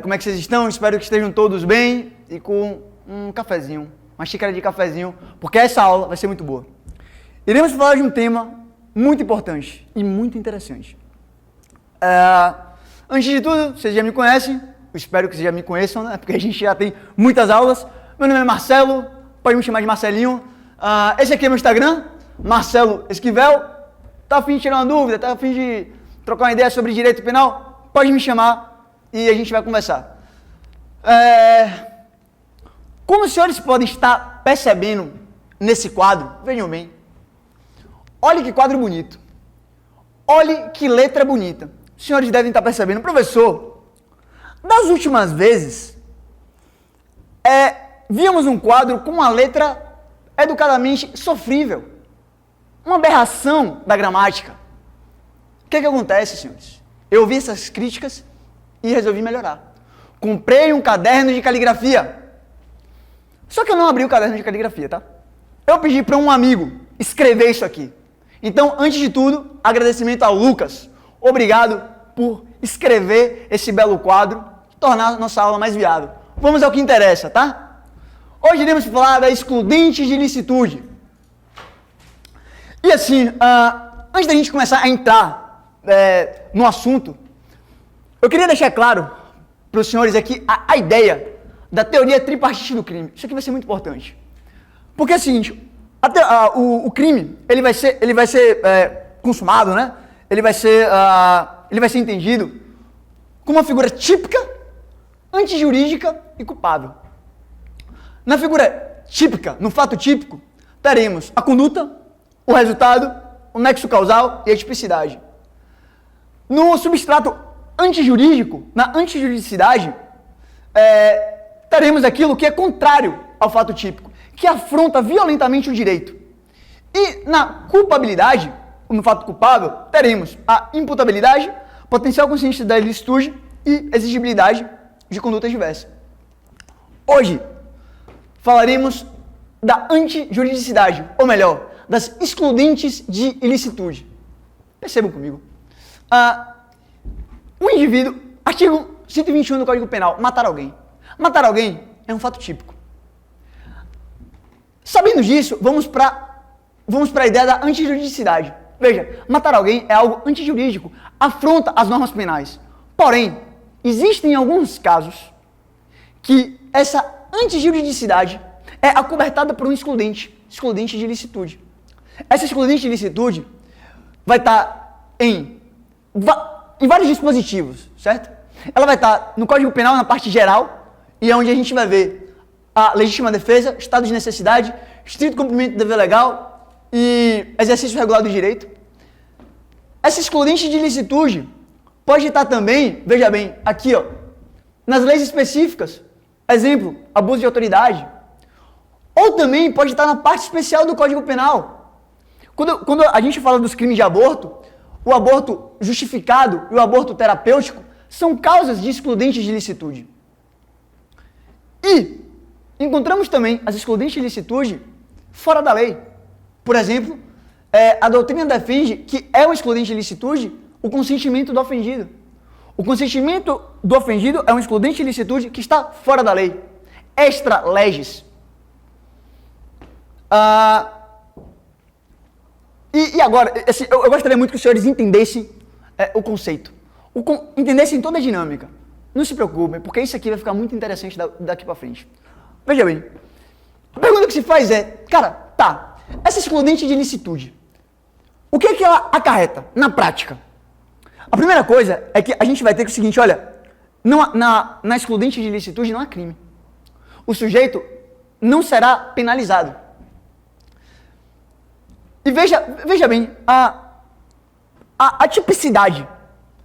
Como é que vocês estão? Espero que estejam todos bem e com um cafezinho, uma xícara de cafezinho, porque essa aula vai ser muito boa. Iremos falar de um tema muito importante e muito interessante. Antes de tudo, vocês já me conhecem, eu espero que vocês já me conheçam, né? Porque a gente já tem muitas aulas. Meu nome é Marcelo, pode me chamar de Marcelinho. Esse aqui é meu Instagram, Marcelo Esquivel. Tá a fim de tirar uma dúvida, tá a fim de trocar uma ideia sobre direito penal? Pode me chamar e a gente vai conversar. Como os senhores podem estar percebendo nesse quadro, vejam bem, olha que quadro bonito, olhe que letra bonita. Os senhores devem estar percebendo, professor, das últimas vezes, víamos um quadro com uma letra educadamente sofrível, uma aberração da gramática. O que acontece, senhores? Eu ouvi essas críticas e resolvi melhorar. Comprei um caderno de caligrafia. Só que eu não abri o caderno de caligrafia, tá? Eu pedi para um amigo escrever isso aqui. Então, antes de tudo, agradecimento ao Lucas. Obrigado por escrever esse belo quadro e tornar a nossa aula mais viável. Vamos ao que interessa, tá? Hoje iremos falar da excludente de ilicitude. E assim, antes da gente começar a entrar no assunto, eu queria deixar claro para os senhores aqui a ideia da teoria tripartite do crime. Isso aqui vai ser muito importante. Porque é o seguinte, o crime, ele vai ser consumado, né? Ele vai ser entendido como uma figura típica, antijurídica e culpável. Na figura típica, no fato típico, teremos a conduta, o resultado, o nexo causal e a tipicidade. No substrato antijurídico, na antijuridicidade, teremos aquilo que é contrário ao fato típico, que afronta violentamente o direito. E na culpabilidade, no fato culpável, teremos a imputabilidade, potencial consciente da ilicitude e exigibilidade de conduta diversa. Hoje, falaremos da antijuridicidade, ou melhor, das excludentes de ilicitude. Percebam comigo. O indivíduo, artigo 121 do Código Penal, matar alguém. Matar alguém é um fato típico. Sabendo disso, vamos para a ideia da antijuridicidade. Veja, matar alguém é algo antijurídico, afronta as normas penais. Porém, existem alguns casos que essa antijuridicidade é acobertada por um excludente de ilicitude. Essa excludente de ilicitude vai estar em vários dispositivos, certo? Ela vai estar no Código Penal, na parte geral, e é onde a gente vai ver a legítima defesa, estado de necessidade, estrito cumprimento do dever legal e exercício regular do direito. Essa excludente de ilicitude pode estar também, veja bem, aqui, ó, nas leis específicas, exemplo, abuso de autoridade, ou também pode estar na parte especial do Código Penal. Quando a gente fala dos crimes de aborto, o aborto justificado e o aborto terapêutico são causas de excludentes de ilicitude. E encontramos também as excludentes de ilicitude fora da lei. Por exemplo, a doutrina defende que é uma excludente de ilicitude o consentimento do ofendido. O consentimento do ofendido é uma excludente de ilicitude que está fora da lei, extra legis. E agora, eu gostaria muito que os senhores entendessem o conceito, entendessem toda a dinâmica. Não se preocupem, porque isso aqui vai ficar muito interessante daqui para frente. Veja bem, a pergunta que se faz essa excludente de ilicitude, o que é que ela acarreta na prática? A primeira coisa é que a gente vai ter que o seguinte, olha, na excludente de ilicitude não há crime. O sujeito não será penalizado. E veja bem, a tipicidade.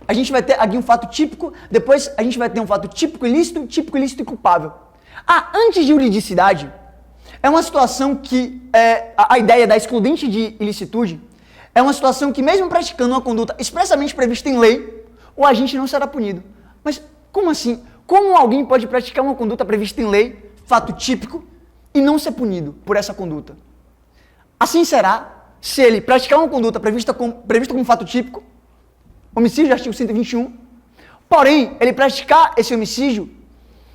A gente vai ter aqui um fato típico, depois a gente vai ter um fato típico ilícito e culpável. A antijuridicidade é uma situação que, a ideia da excludente de ilicitude, é uma situação que mesmo praticando uma conduta expressamente prevista em lei, o agente não será punido. Mas como assim? Como alguém pode praticar uma conduta prevista em lei, fato típico, e não ser punido por essa conduta? Assim será se ele praticar uma conduta prevista como fato típico, homicídio, artigo 121, Porém, ele praticar esse homicídio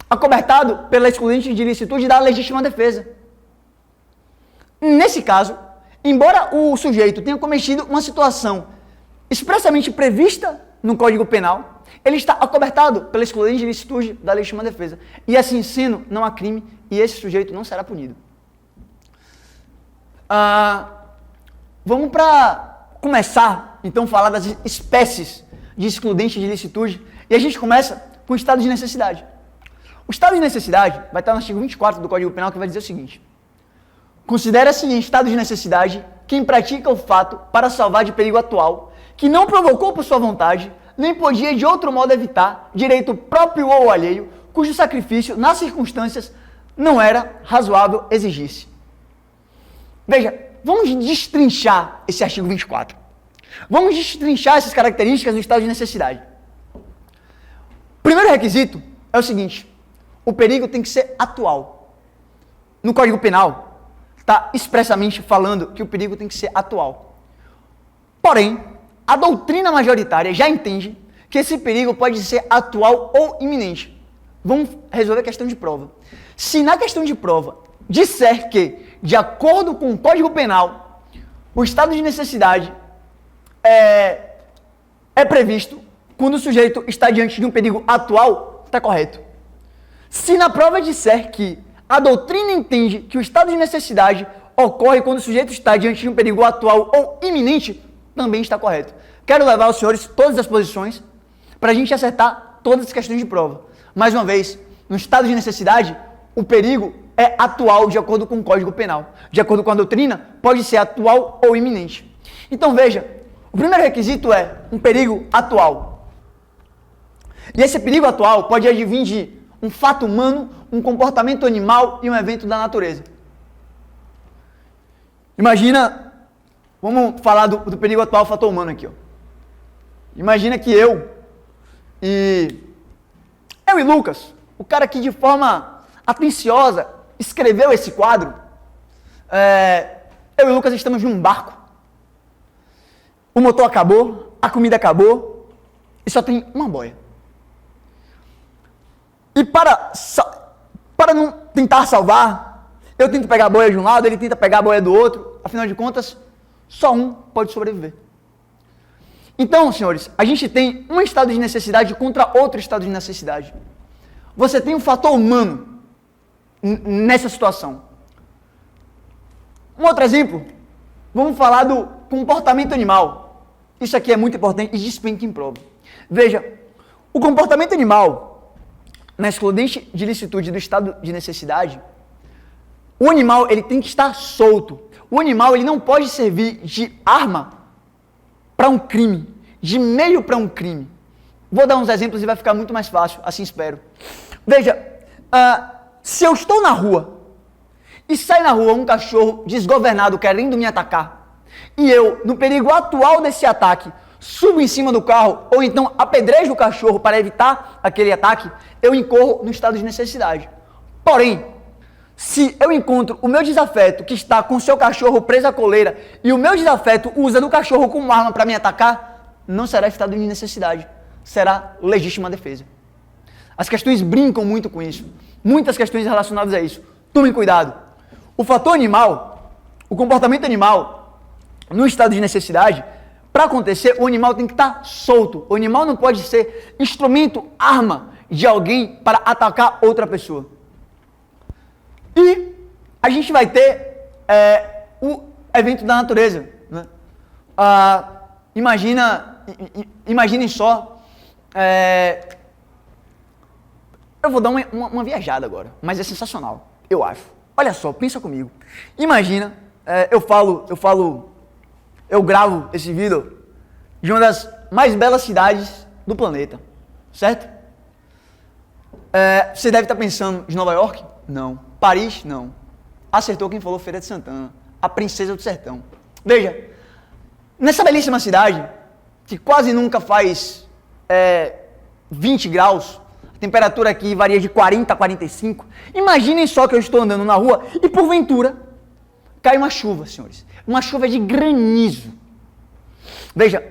acobertado pela excludente de ilicitude da legítima defesa. Nesse caso, embora o sujeito tenha cometido uma situação expressamente prevista no Código Penal, ele está acobertado pela excludente de ilicitude da legítima defesa. E assim sendo, não há crime e esse sujeito não será punido. Vamos para começar, então, a falar das espécies de excludente de ilicitude. E a gente começa com o estado de necessidade. O estado de necessidade vai estar no artigo 24 do Código Penal, que vai dizer o seguinte: considera-se em estado de necessidade quem pratica o fato para salvar de perigo atual, que não provocou por sua vontade, nem podia de outro modo evitar, direito próprio ou alheio, cujo sacrifício, nas circunstâncias, não era razoável exigir-se. Veja, vamos destrinchar esse artigo 24. Vamos destrinchar essas características do estado de necessidade. O primeiro requisito é o seguinte: o perigo tem que ser atual. No Código Penal, está expressamente falando que o perigo tem que ser atual. Porém, a doutrina majoritária já entende que esse perigo pode ser atual ou iminente. Vamos resolver a questão de prova. Se na questão de prova disser que, de acordo com o Código Penal, o estado de necessidade é previsto quando o sujeito está diante de um perigo atual, está correto. Se na prova disser que a doutrina entende que o estado de necessidade ocorre quando o sujeito está diante de um perigo atual ou iminente, também está correto. Quero levar aos senhores todas as posições para a gente acertar todas as questões de prova. Mais uma vez, no estado de necessidade, o perigo é atual de acordo com o Código Penal. De acordo com a doutrina, pode ser atual ou iminente. Então veja, o primeiro requisito é um perigo atual. E esse perigo atual pode advir de um fato humano, um comportamento animal e um evento da natureza. Imagina, vamos falar do perigo atual, fator humano aqui, ó. Imagina que eu e Lucas, o cara que de forma atenciosa escreveu esse quadro, eu e Lucas estamos num barco. O motor acabou, a comida acabou e só tem uma boia. E para não tentar salvar, eu tento pegar a boia de um lado, ele tenta pegar a boia do outro. Afinal de contas, só um pode sobreviver. Então, senhores, a gente tem um estado de necessidade contra outro estado de necessidade. Você tem um fator humano nessa situação. Um outro exemplo, vamos falar do comportamento animal. Isso aqui é muito importante e despenca em prova. Veja, o comportamento animal, na excludente de ilicitude do estado de necessidade, o animal ele tem que estar solto. O animal ele não pode servir de arma para um crime, de meio para um crime. Vou dar uns exemplos e vai ficar muito mais fácil, assim espero. Veja, se eu estou na rua e sai na rua um cachorro desgovernado querendo me atacar, e eu, no perigo atual desse ataque, subo em cima do carro, ou então apedrejo o cachorro para evitar aquele ataque, eu incorro no estado de necessidade. Porém, se eu encontro o meu desafeto que está com o seu cachorro preso à coleira e o meu desafeto usa do cachorro como arma para me atacar, não será estado de necessidade, será legítima defesa. As questões brincam muito com isso, muitas questões relacionadas a isso. Tomem cuidado. O fator animal, o comportamento animal, no estado de necessidade, para acontecer, o animal tem que estar solto. O animal não pode ser instrumento, arma de alguém para atacar outra pessoa. E a gente vai ter o evento da natureza. Né? Imaginem só. Eu vou dar uma viajada agora, mas é sensacional, eu acho. Olha só, pensa comigo. Imagina, eu gravo esse vídeo de uma das mais belas cidades do planeta, certo? Você deve estar pensando de Nova York? Não. Paris? Não. Acertou quem falou Feira de Santana, a princesa do sertão. Veja, nessa belíssima cidade, que quase nunca faz 20 graus, a temperatura aqui varia de 40 a 45, imaginem só que eu estou andando na rua e porventura cai uma chuva, senhores. Uma chuva de granizo. Veja,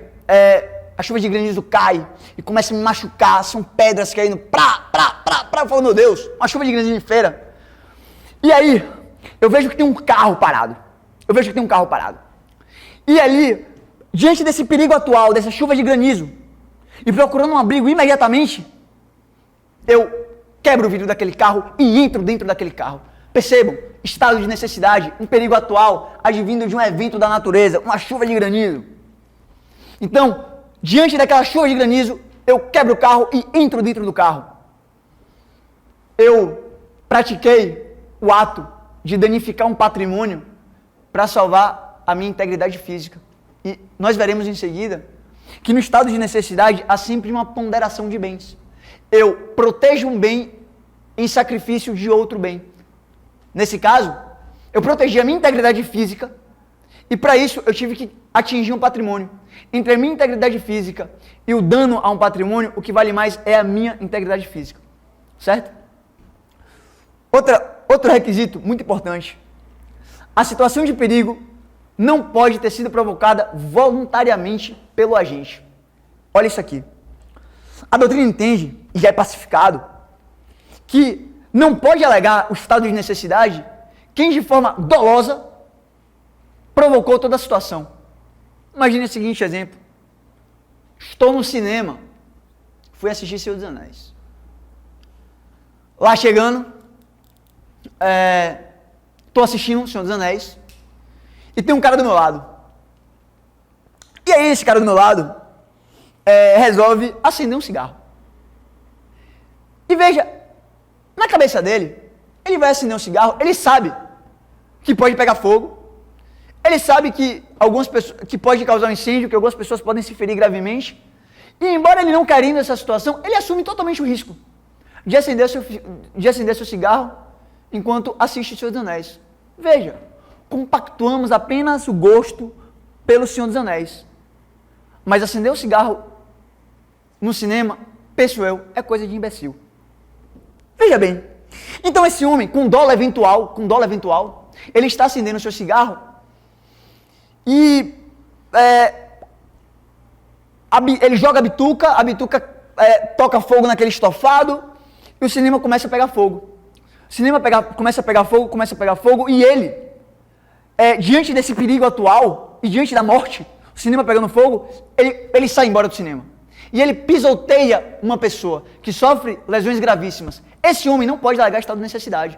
a chuva de granizo cai e começa a me machucar, são pedras caindo, eu falo, meu Deus, uma chuva de granizo em feira. E aí, eu vejo que tem um carro parado. E ali, diante desse perigo atual, dessa chuva de granizo, e procurando um abrigo imediatamente, eu quebro o vidro daquele carro e entro dentro daquele carro. Percebam, estado de necessidade, um perigo atual, advindo de um evento da natureza, uma chuva de granizo. Então, diante daquela chuva de granizo, eu quebro o carro e entro dentro do carro. Eu pratiquei o ato de danificar um patrimônio para salvar a minha integridade física. E nós veremos em seguida que no estado de necessidade há sempre uma ponderação de bens. Eu protejo um bem em sacrifício de outro bem. Nesse caso, eu protegi a minha integridade física e para isso eu tive que atingir um patrimônio. Entre a minha integridade física e o dano a um patrimônio, o que vale mais é a minha integridade física. Certo? Outro requisito muito importante. A situação de perigo não pode ter sido provocada voluntariamente pelo agente. Olha isso aqui. A doutrina entende, e já é pacificado, que não pode alegar o estado de necessidade quem de forma dolosa provocou toda a situação. Imagine o seguinte exemplo. Estou no cinema, fui assistir Senhor dos Anéis. Lá chegando, estou assistindo o Senhor dos Anéis e tem um cara do meu lado. E aí esse cara do meu lado resolve acender um cigarro. E veja, na cabeça dele, ele vai acender um cigarro, ele sabe que pode pegar fogo, ele sabe que algumas pessoas, que pode causar um incêndio, que algumas pessoas podem se ferir gravemente, e embora ele não querendo essa situação, ele assume totalmente o risco de acender seu cigarro enquanto assiste o Senhor dos Anéis. Veja, compactuamos apenas o gosto pelo Senhor dos Anéis, mas acender o cigarro no cinema, penso eu, é coisa de imbecil. Veja bem, então esse homem, com dolo eventual, ele está acendendo o seu cigarro e ele joga a bituca toca fogo naquele estofado e o cinema começa a pegar fogo. O cinema começa a pegar fogo e ele, diante desse perigo atual e diante da morte, o cinema pegando fogo, ele sai embora do cinema. E ele pisoteia uma pessoa que sofre lesões gravíssimas. Esse homem não pode alegar estado de necessidade.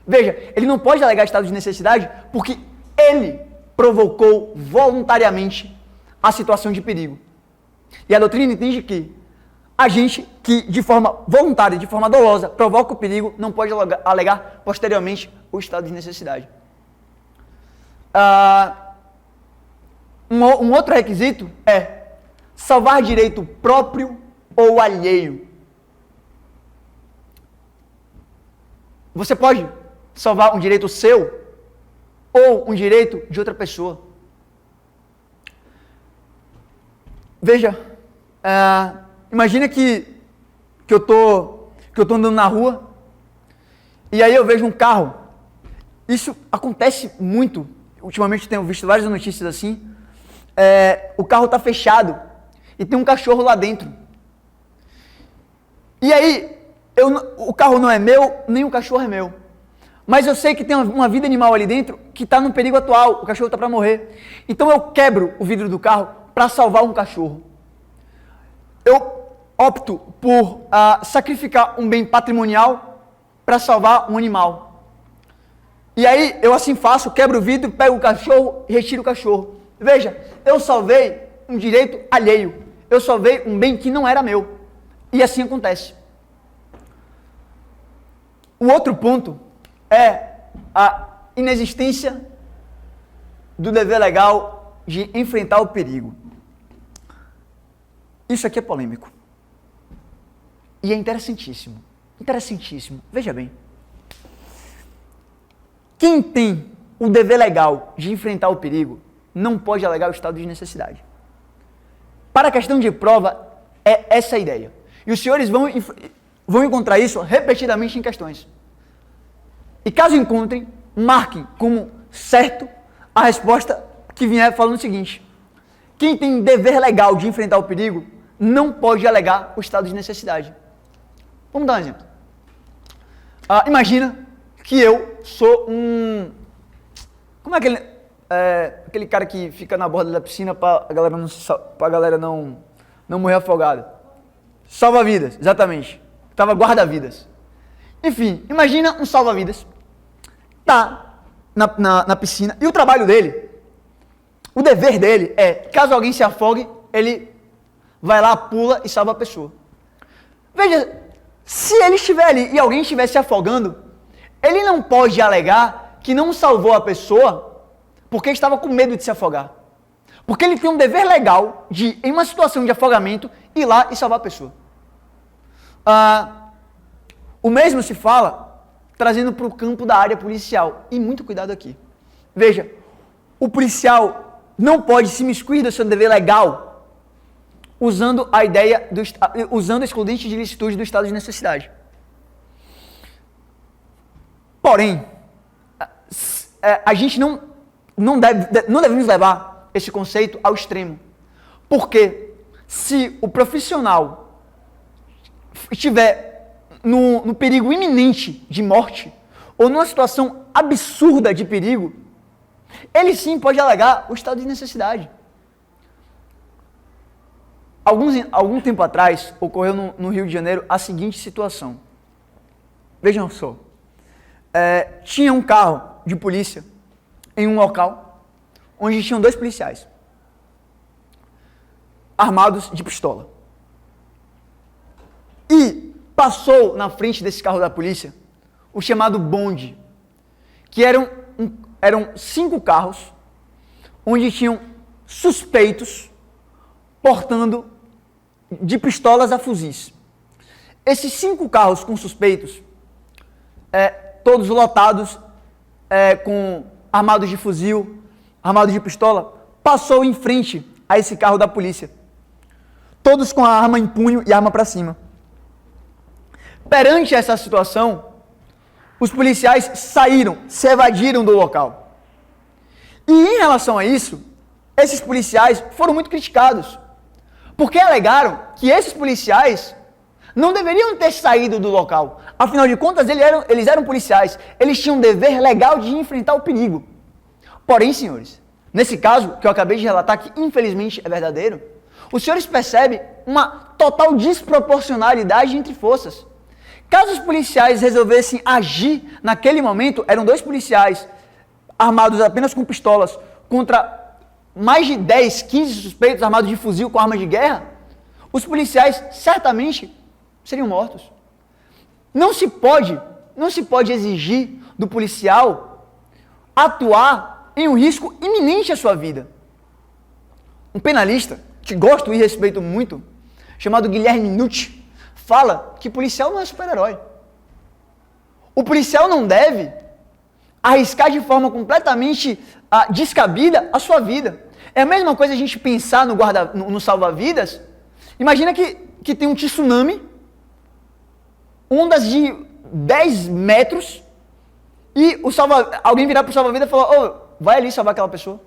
Veja, ele não pode alegar estado de necessidade porque ele provocou voluntariamente a situação de perigo. E a doutrina entende que a gente que de forma voluntária, de forma dolosa, provoca o perigo, não pode alegar posteriormente o estado de necessidade. Um outro requisito é salvar direito próprio ou alheio. Você pode salvar um direito seu ou um direito de outra pessoa. Veja, imagina que eu tô andando na rua e aí eu vejo um carro. Isso acontece muito. Ultimamente eu tenho visto várias notícias assim. O carro está fechado e tem um cachorro lá dentro. E aí, o carro não é meu, nem o cachorro é meu. Mas eu sei que tem uma vida animal ali dentro que está no perigo atual, o cachorro está para morrer. Então eu quebro o vidro do carro para salvar um cachorro. Eu opto por sacrificar um bem patrimonial para salvar um animal. E aí eu assim faço, quebro o vidro, pego o cachorro e retiro o cachorro. Veja, eu salvei um direito alheio. Eu salvei um bem que não era meu. E assim acontece. O outro ponto é a inexistência do dever legal de enfrentar o perigo. Isso aqui é polêmico. E é interessantíssimo. Interessantíssimo. Veja bem. Quem tem o dever legal de enfrentar o perigo não pode alegar o estado de necessidade. Para a questão de prova, é essa a ideia. E os senhores vão encontrar isso repetidamente em questões. E caso encontrem, marquem como certo a resposta que vier falando o seguinte: quem tem dever legal de enfrentar o perigo não pode alegar o estado de necessidade. Vamos dar um exemplo. Imagina que eu sou um... Como é aquele cara que fica na borda da piscina para a galera não morrer afogada? Salva-vidas, exatamente. Tava guarda-vidas. Enfim, imagina um salva-vidas. Tá na piscina. E o trabalho dele, o dever dele é, caso alguém se afogue, ele vai lá, pula e salva a pessoa. Veja, se ele estiver ali e alguém estiver se afogando, ele não pode alegar que não salvou a pessoa porque estava com medo de se afogar. Porque ele tem um dever legal de, em uma situação de afogamento, ir lá e salvar a pessoa. O mesmo se fala trazendo para o campo da área policial. E muito cuidado aqui. Veja, o policial não pode se imiscuir do seu dever legal usando a ideia usando o excludente de licitude do estado de necessidade. Porém, a gente não devemos levar esse conceito ao extremo. Porque se o profissional estiver no perigo iminente de morte, ou numa situação absurda de perigo, ele sim pode alegar o estado de necessidade. Algum tempo atrás, ocorreu no Rio de Janeiro a seguinte situação. Vejam só. Tinha um carro de polícia em um local onde tinham 2 policiais armados de pistola. E passou na frente desse carro da polícia o chamado bonde, que eram 5 carros onde tinham suspeitos portando de pistolas a fuzis. Esses 5 carros com suspeitos, todos lotados, armados de fuzil, armados de pistola, passou em frente a esse carro da polícia. Todos com a arma em punho e arma para cima. Perante essa situação, os policiais saíram, se evadiram do local. E em relação a isso, esses policiais foram muito criticados, porque alegaram que esses policiais não deveriam ter saído do local. Afinal de contas, eles eram policiais, eles tinham um dever legal de enfrentar o perigo. Porém, senhores, nesse caso que eu acabei de relatar, que infelizmente é verdadeiro, os senhores percebem uma total desproporcionalidade entre forças. Caso os policiais resolvessem agir naquele momento, eram 2 policiais armados apenas com pistolas contra mais de 10, 15 suspeitos armados de fuzil com armas de guerra, os policiais certamente seriam mortos. Não se pode exigir do policial atuar em um risco iminente à sua vida. Um penalista, que gosto e respeito muito, chamado Guilherme Nucci, fala que policial não é super-herói. O policial não deve arriscar de forma completamente descabida a sua vida. É a mesma coisa a gente pensar no salva-vidas. Imagina que tem um tsunami, ondas de 10 metros, e alguém virar para o salva-vidas e falar, vai ali salvar aquela pessoa.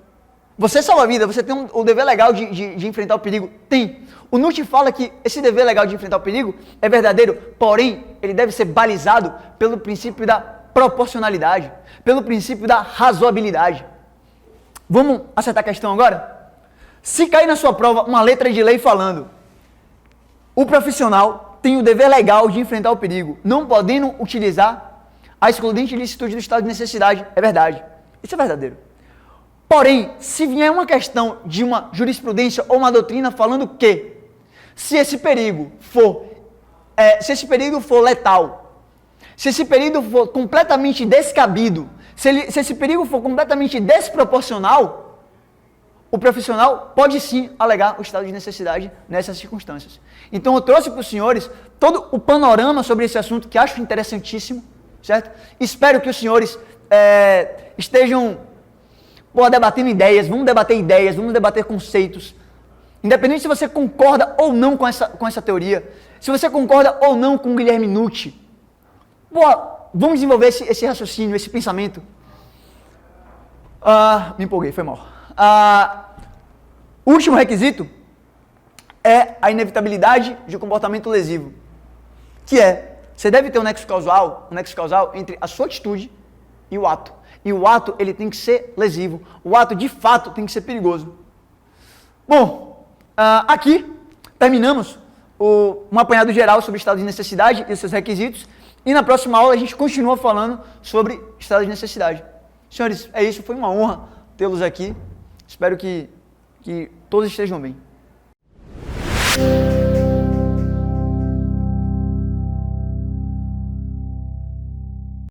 Você salva a vida, você tem o dever legal de enfrentar o perigo? Tem. O Nucci fala que esse dever legal de enfrentar o perigo é verdadeiro, porém, ele deve ser balizado pelo princípio da proporcionalidade, pelo princípio da razoabilidade. Vamos acertar a questão agora? Se cair na sua prova uma letra de lei falando, o profissional tem o dever legal de enfrentar o perigo, não podendo utilizar a excludente licitude do estado de necessidade, é verdade. Isso é verdadeiro. Porém, se vier uma questão de uma jurisprudência ou uma doutrina falando que, se esse perigo for letal, se esse perigo for completamente descabido, se esse perigo for completamente desproporcional, o profissional pode sim alegar o estado de necessidade nessas circunstâncias. Então eu trouxe para os senhores todo o panorama sobre esse assunto, que acho interessantíssimo, certo? Espero que os senhores estejam debatendo ideias, vamos debater conceitos. Independente se você concorda ou não com essa teoria, se você concorda ou não com o Guilherme Nucci, vamos desenvolver esse raciocínio, esse pensamento. Me empolguei, foi mal. O último requisito é a inevitabilidade de um comportamento lesivo, que é, você deve ter um nexo causal entre a sua atitude e o ato. E o ato, ele tem que ser lesivo. O ato, de fato, tem que ser perigoso. Bom, aqui terminamos um apanhado geral sobre estado de necessidade e os seus requisitos. E na próxima aula a gente continua falando sobre estado de necessidade. Senhores, é isso. Foi uma honra tê-los aqui. Espero que todos estejam bem.